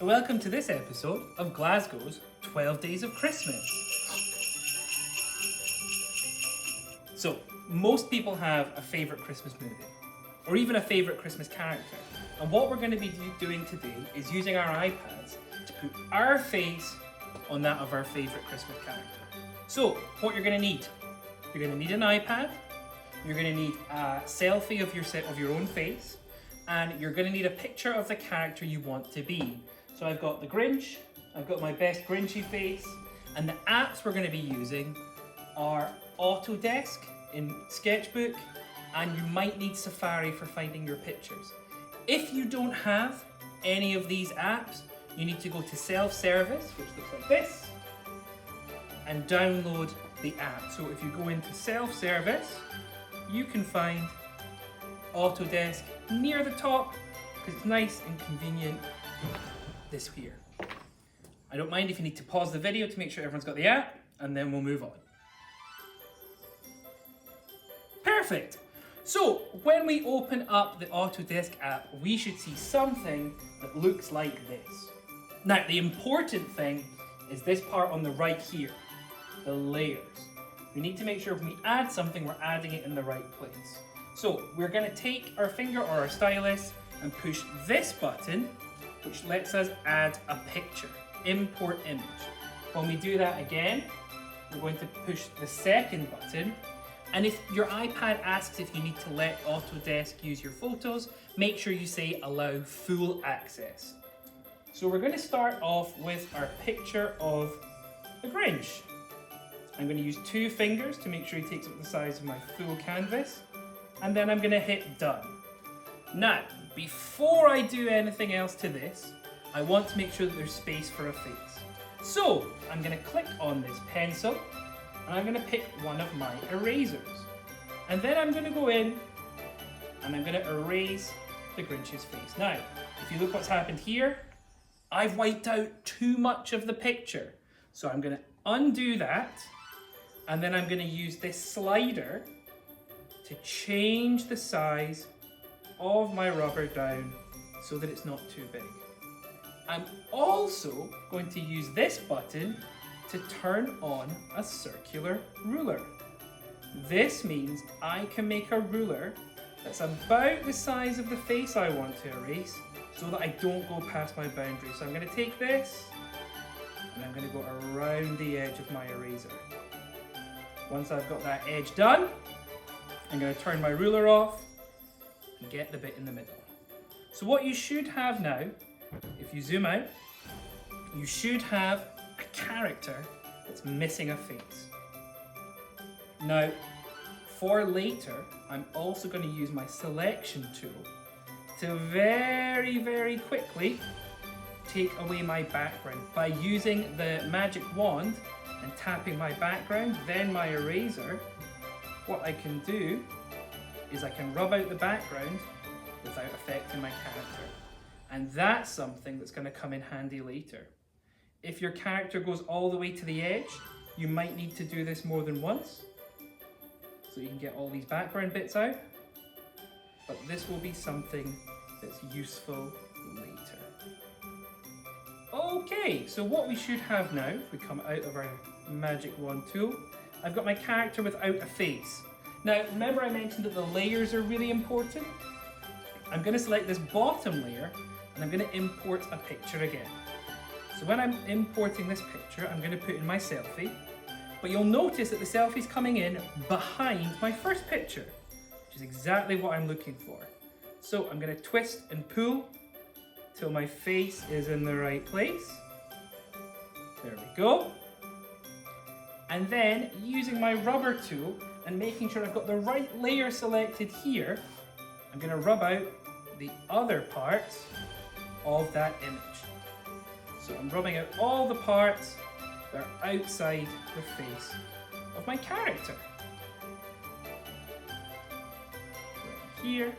Welcome to this episode of Glasgow's 12 Days of Christmas. So, most people have a favourite Christmas movie, or even a favourite Christmas character. And what we're going to be doing today is using our iPads to put our face on that of our favourite Christmas character. So, what you're going to need, you're going to need an iPad, you're going to need a selfie of your own face, and you're going to need a picture of the character you want to be. So I've got the Grinch, I've got my best Grinchy face, and the apps we're going to be using are Autodesk in Sketchbook, and you might need Safari for finding your pictures. If you don't have any of these apps, you need to go to self-service, which looks like this, and download the app. So if you go into self-service, you can find Autodesk near the top, because it's nice and convenient. This here. I don't mind if you need to pause the video to make sure everyone's got the app, and then we'll move on. Perfect! So, when we open up the Autodesk app, we should see something that looks like this. Now, the important thing is this part on the right here, the layers. We need to make sure when we add something, we're adding it in the right place. So, we're going to take our finger or our stylus and push this button, which lets us add a picture, import image. When we do that again, we're going to push the second button, and if your iPad asks if you need to let Autodesk use your photos, make sure you say allow full access. So we're going to start off with our picture of the Grinch. I'm going to use 2 fingers to make sure he takes up the size of my full canvas, and then I'm going to hit done. Now, before I do anything else to this, I want to make sure that there's space for a face. So, I'm going to click on this pencil, and I'm going to pick one of my erasers. And then I'm going to go in, and I'm going to erase the Grinch's face. Now, if you look what's happened here, I've wiped out too much of the picture. So I'm going to undo that, and then I'm going to use this slider to change the size of my rubber down so that it's not too big. I'm also going to use this button to turn on a circular ruler. This means I can make a ruler that's about the size of the face I want to erase so that I don't go past my boundary. So I'm going to take this and I'm going to go around the edge of my eraser. Once I've got that edge done, I'm going to turn my ruler off and get the bit in the middle. So what you should have now, if you zoom out, you should have a character that's missing a face. Now, for later, I'm also going to use my selection tool to very, very quickly take away my background by using the magic wand and tapping my background, then my eraser. What I can do is I can rub out the background without affecting my character. And that's something that's going to come in handy later. If your character goes all the way to the edge, you might need to do this more than once, so you can get all these background bits out. But this will be something that's useful later. Okay, so what we should have now, if we come out of our magic wand tool, I've got my character without a face. Now, remember I mentioned that the layers are really important? I'm going to select this bottom layer and I'm going to import a picture again. So when I'm importing this picture, I'm going to put in my selfie, but you'll notice that the selfie's coming in behind my first picture, which is exactly what I'm looking for. So I'm going to twist and pull till my face is in the right place. There we go. And then using my rubber tool and making sure I've got the right layer selected here, I'm going to rub out the other parts of that image. So I'm rubbing out all the parts that are outside the face of my character. Right here,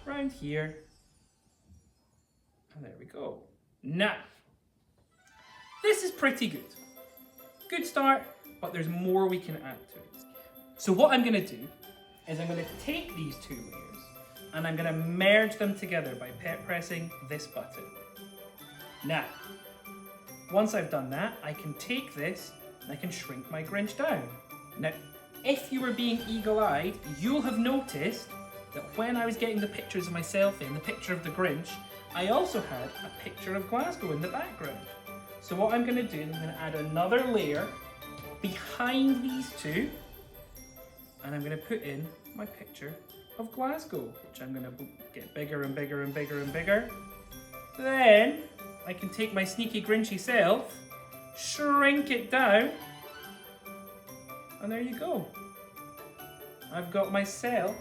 around here, and there we go. Now, this is pretty good. Good start, but there's more we can add to it. So what I'm going to do is I'm going to take these two layers and I'm going to merge them together by pressing this button. Now, once I've done that, I can take this and I can shrink my Grinch down. Now, if you were being eagle-eyed, you'll have noticed that when I was getting the pictures of myself in, the picture of the Grinch, I also had a picture of Glasgow in the background. So what I'm going to do is I'm going to add another layer behind these two, and I'm going to put in my picture of Glasgow, which I'm going to get bigger and bigger and bigger and bigger. Then I can take my sneaky Grinchy self, shrink it down, and there you go. I've got myself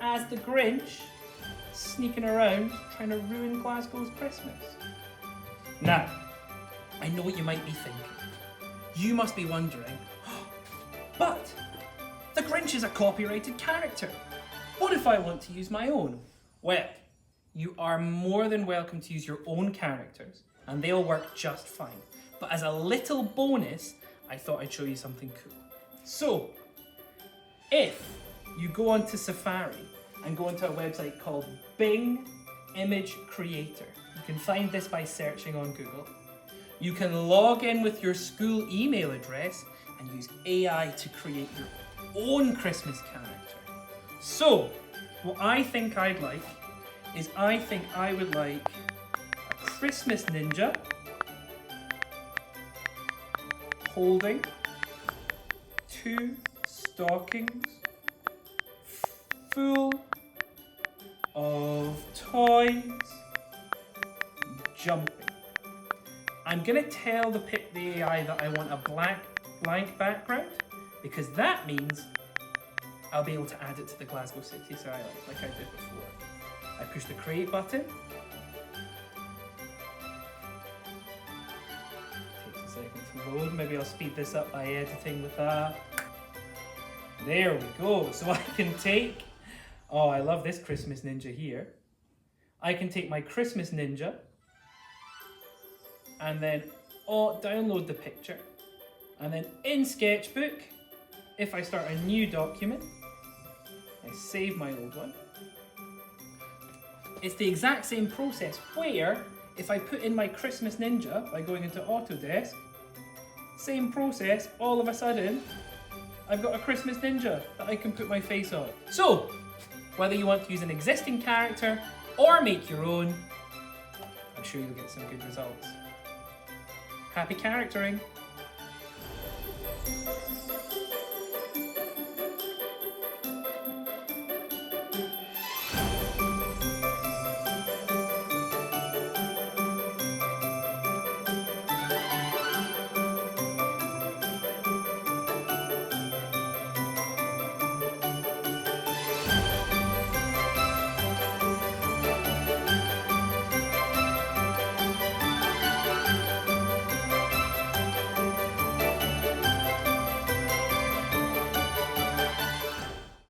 as the Grinch sneaking around trying to ruin Glasgow's Christmas. Now, I know what you might be thinking. You must be wondering, but the Grinch is a copyrighted character. What if I want to use my own? Well, you are more than welcome to use your own characters and they'll work just fine. But as a little bonus, I thought I'd show you something cool. So, if you go onto Safari and go onto a website called Bing Image Creator, you can find this by searching on Google. You can log in with your school email address and use AI to create your own Christmas character. So, what I think I'd like is I would like a Christmas ninja holding 2 stockings full of toys jumping. I'm going to tell the AI that I want a blank background because that means I'll be able to add it to the Glasgow City so like I did before. I push the create button. Takes a second to load. Maybe I'll speed this up by editing with that. There we go. So I can take, oh, I love this Christmas ninja here. I can take my Christmas ninja and then download the picture. And then in Sketchbook, if I start a new document, I save my old one. It's the exact same process where if I put in my Christmas ninja by going into Autodesk, same process, all of a sudden, I've got a Christmas ninja that I can put my face on. So, whether you want to use an existing character or make your own, I'm sure you'll get some good results. Happy charactering!